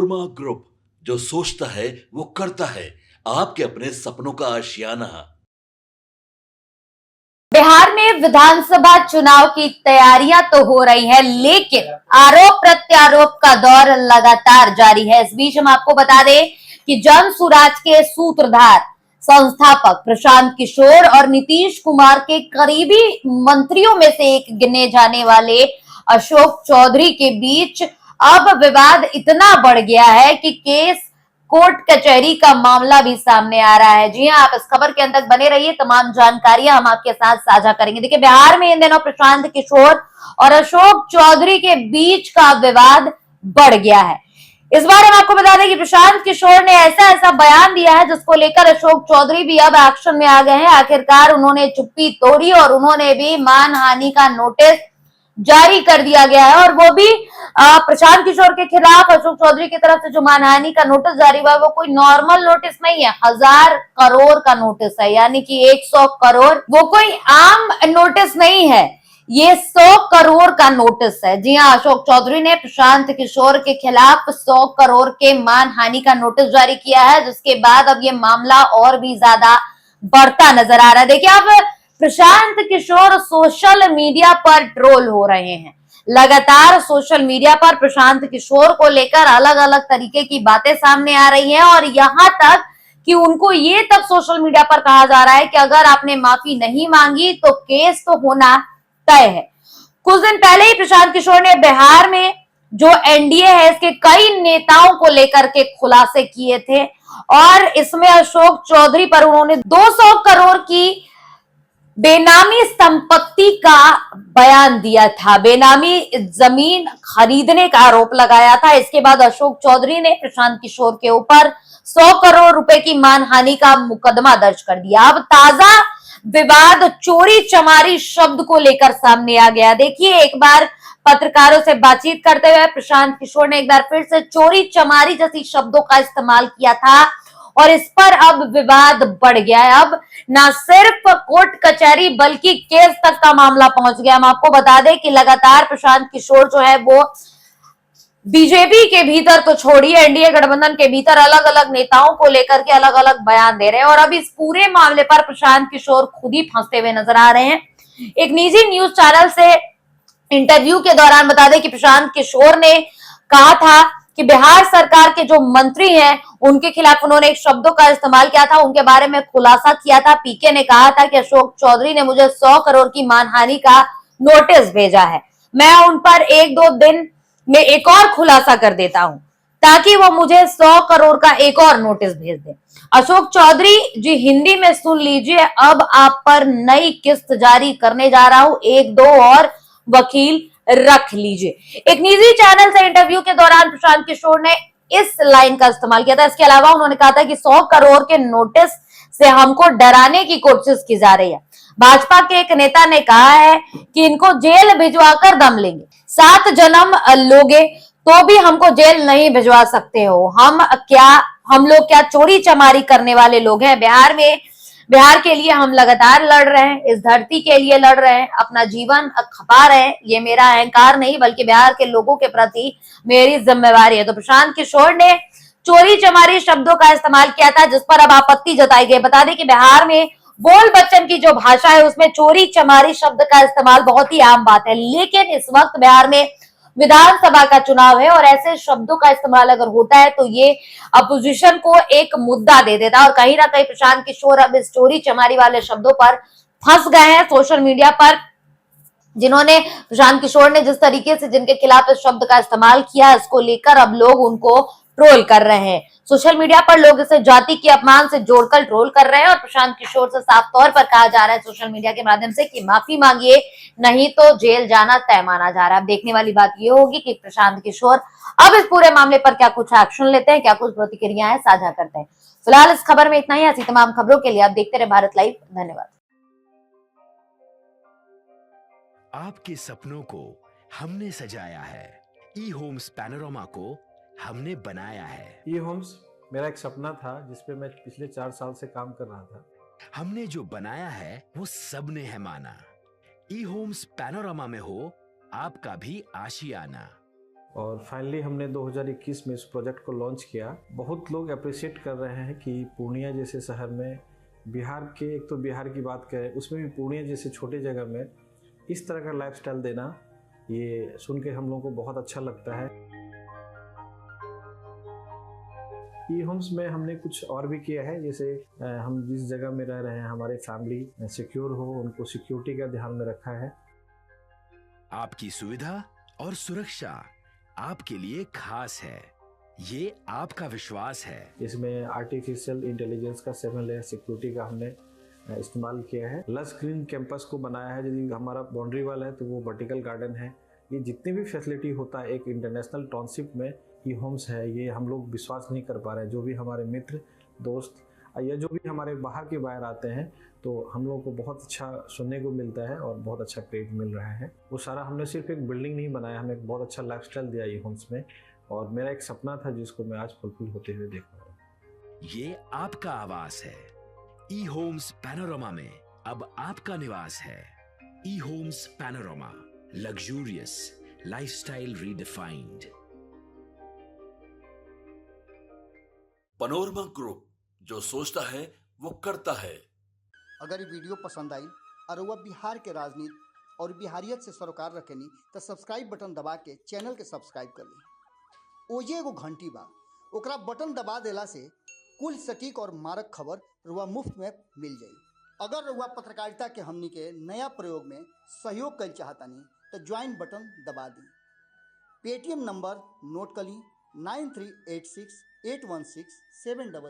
नोरमा group, जो सोचता है वो करता है। आपके अपने सपनों का आशियाना। बिहार में विधानसभा चुनाव की तैयारियां तो हो रही है, लेकिन आरोप प्रत्यारोप का दौर लगातार जारी है। इस बीच हम आपको बता दें कि जन सुराज के सूत्रधार, संस्थापक प्रशांत किशोर और नीतीश कुमार के करीबी मंत्रियों में से एक गिने जाने वाले अशोक चौधरी के बीच अब विवाद इतना बढ़ गया है कि केस कोर्ट कचहरी का मामला भी सामने आ रहा है। जी हां, आप इस खबर के अंदर बने रहिए, तमाम जानकारियां हम आपके साथ साझा करेंगे। देखिए, बिहार में इन दिनों प्रशांत किशोर और अशोक चौधरी के बीच का विवाद बढ़ गया है। इस बार हम आपको बता दें कि प्रशांत किशोर ने ऐसा बयान दिया है जिसको लेकर अशोक चौधरी भी अब एक्शन में आ गए हैं। आखिरकार उन्होंने चुप्पी तोड़ी और उन्होंने भी मानहानि का नोटिस जारी कर दिया गया है, और वो भी प्रशांत किशोर के खिलाफ अशोक चौधरी की तरफ से जो मानहानि का नोटिस जारी हुआ है वो कोई नॉर्मल नोटिस नहीं है, 1000 करोड़ का नोटिस है, यानी कि 100 करोड़। वो कोई आम नोटिस नहीं है, ये 100 करोड़ का नोटिस है। जी हाँ, अशोक चौधरी ने प्रशांत किशोर के खिलाफ 100 करोड़ के मानहानि का नोटिस जारी किया है, जिसके बाद अब ये मामला और भी ज्यादा बढ़ता नजर आ रहा है। देखिए, अब प्रशांत किशोर सोशल मीडिया पर ट्रोल हो रहे हैं। लगातार सोशल मीडिया पर प्रशांत किशोर को लेकर अलग अलग तरीके की बातें सामने आ रही हैं, और यहां तक कि उनको ये तक सोशल मीडिया पर कहा जा रहा है कि अगर आपने माफी नहीं मांगी तो केस तो होना तय है। कुछ दिन पहले ही प्रशांत किशोर ने बिहार में जो एनडीए है इसके कई नेताओं को लेकर के खुलासे किए थे, और इसमें अशोक चौधरी पर उन्होंने 200 करोड़ की बेनामी संपत्ति का बयान दिया था, बेनामी जमीन खरीदने का आरोप लगाया था। इसके बाद अशोक चौधरी ने प्रशांत किशोर के ऊपर 100 करोड़ रुपए की मानहानि का मुकदमा दर्ज कर दिया। अब ताजा विवाद चोरी चमारी शब्द को लेकर सामने आ गया। देखिए, एक बार पत्रकारों से बातचीत करते हुए प्रशांत किशोर ने एक बार फिर से चोरी चमारी जैसी शब्दों का इस्तेमाल किया था, और इस पर अब विवाद बढ़ गया है। अब ना सिर्फ कोर्ट कचहरी बल्कि केस तक का मामला पहुंच गया। हम आपको बता दें कि लगातार प्रशांत किशोर जो है वो बीजेपी के भीतर तो छोड़िए, एनडीए गठबंधन के भीतर अलग अलग नेताओं को लेकर के अलग अलग बयान दे रहे हैं, और अब इस पूरे मामले पर प्रशांत किशोर खुद ही फंसते हुए नजर आ रहे हैं। एक निजी न्यूज चैनल से इंटरव्यू के दौरान बता दें कि प्रशांत किशोर ने कहा था कि बिहार सरकार के जो मंत्री हैं उनके खिलाफ उन्होंने एक शब्दों का इस्तेमाल किया था, उनके बारे में खुलासा किया था। पीके ने कहा था कि अशोक चौधरी ने मुझे 100 करोड़ की मानहानि का नोटिस भेजा है, मैं उन पर 1-2 दिन में एक और खुलासा कर देता हूं ताकि वो मुझे 100 करोड़ का एक और नोटिस भेज दे। अशोक चौधरी जी, हिंदी में सुन लीजिए, अब आप पर नई किस्त जारी करने जा रहा हूं, 1-2 और वकील रख लीजिए। एक निजी चैनल से इंटरव्यू के दौरान प्रशांत किशोर ने इस लाइन का इस्तेमाल किया था। इसके अलावा उन्होंने कहा था कि 100 करोड़ के नोटिस से हमको डराने की कोशिश की जा रही है। भाजपा के एक नेता ने कहा है कि इनको जेल भिजवाकर दम लेंगे, 7 जन्म लोगे तो भी हमको जेल नहीं भिजवा सकते हो। हम लोग क्या चोरी चमारी करने वाले लोग हैं? बिहार के लिए हम लगातार लड़ रहे हैं, इस धरती के लिए लड़ रहे हैं, अपना जीवन खपा रहे हैं। ये मेरा अहंकार नहीं बल्कि बिहार के लोगों के प्रति मेरी जिम्मेवारी है। तो प्रशांत किशोर ने चोरी चमारी शब्दों का इस्तेमाल किया था, जिस पर अब आपत्ति जताई गई। बता दें कि बिहार में बोल बच्चन की जो भाषा है उसमें चोरी चमारी शब्द का इस्तेमाल बहुत ही आम बात है, लेकिन इस वक्त बिहार में विधानसभा का चुनाव है, और ऐसे शब्दों का इस्तेमाल अगर होता है तो ये अपोजिशन को एक मुद्दा दे देता है, और कहीं ना कहीं प्रशांत किशोर अब इस चोरी चमारी वाले शब्दों पर फंस गए हैं। सोशल मीडिया पर जिन्होंने प्रशांत किशोर ने जिस तरीके से जिनके खिलाफ इस शब्द का इस्तेमाल किया, इसको लेकर अब लोग उनको ट्रोल कर रहे हैं। सोशल मीडिया पर लोग इसे जाति के अपमान से जोड़कर ट्रोल कर रहे हैं, और प्रशांत किशोर से साफ तौर पर कहा जा रहा है सोशल मीडिया के माध्यम से कि माफी मांगिए, नहीं तो जेल जाना तय माना जा रहा है। अब देखने वाली बात यह होगी कि प्रशांत किशोर अब इस पूरे मामले पर क्या कुछ एक्शन लेते हैं, क्या कुछ प्रतिक्रियाएं साझा करते हैं। फिलहाल इस खबर में इतना ही। ऐसी तमाम खबरों के लिए आप देखते रहे भारत लाइव। धन्यवाद। आपके सपनों को हमने सजाया है, ई होम्स पैनोरामा को हमने बनाया है। ई होम्स मेरा एक सपना था जिसपे मैं पिछले 4 साल से काम कर रहा था। हमने जो बनाया है वो सबने है माना। ई होम्स पैनोरामा में हो आपका भी आशियाना। और फाइनली हमने 2021 में इस प्रोजेक्ट को लॉन्च किया। बहुत लोग अप्रिशिएट कर रहे हैं कि पूर्णिया जैसे शहर में, बिहार के, एक तो बिहार की बात करें उसमें भी पूर्णिया जैसे छोटे जगह में इस तरह का लाइफस्टाइल देना, ये सुन के हम लोगों को बहुत अच्छा लगता है। ई होम्स में हमने कुछ और भी किया है, जैसे हम जिस जगह में रह रहे हैं हमारे फैमिली सिक्योर हो, उनको सिक्योरिटी का ध्यान में रखा है। आपकी सुविधा और सुरक्षा आपके लिए खास है, ये आपका विश्वास है। इसमें आर्टिफिशियल इंटेलिजेंस का 7 लेयर सिक्योरिटी का हमने इस्तेमाल किया है। लस ग्रीन कैंपस को बनाया है। यदि हमारा बाउंड्री वाल है तो वो वर्टिकल गार्डन है। ये जितनी भी फैसिलिटी होता है एक इंटरनेशनल टाउनशिप में, ई होम्स है, ये हम लोग विश्वास नहीं कर पा रहे हैं। जो भी हमारे मित्र दोस्त या जो भी हमारे बाहर के बाहर आते हैं तो हम लोगों को बहुत अच्छा सुनने को मिलता है और बहुत अच्छा क्रेडिट मिल रहा है। वो सारा हमने सिर्फ एक बिल्डिंग नहीं बनाया, हमें एक बहुत अच्छा लाइफस्टाइल दिया ई होम्स में, और मेरा एक सपना था जिसको मैं आज फुलफिल होते हुए देख रहा हूँ। ये आपका आवास है। ई होम्स पैनोरामा में अब आपका निवास है। E Homes Panorama, luxurious lifestyle redefined. Panorama Group, जो सोचता है वो करता है। अगर ये वीडियो पसंद आई और वह बिहार के राजनीति और बिहारियत से सरोकार रखेनी तो सब्सक्राइब बटन दबा के चैनल के सब्सक्राइब कर ली। ओजे एगो घंटी बा, ओकरा बटन दबा देला से कुल सटीक और मारक खबर रुआ मुफ्त में मिल जाई। अगर रुआ पत्रकारिता के हमनी के नया प्रयोग में सहयोग कर चाहतानी तो ज्वाइन बटन दबा दी। पेटीएम नंबर नोट कर ली 9386816700।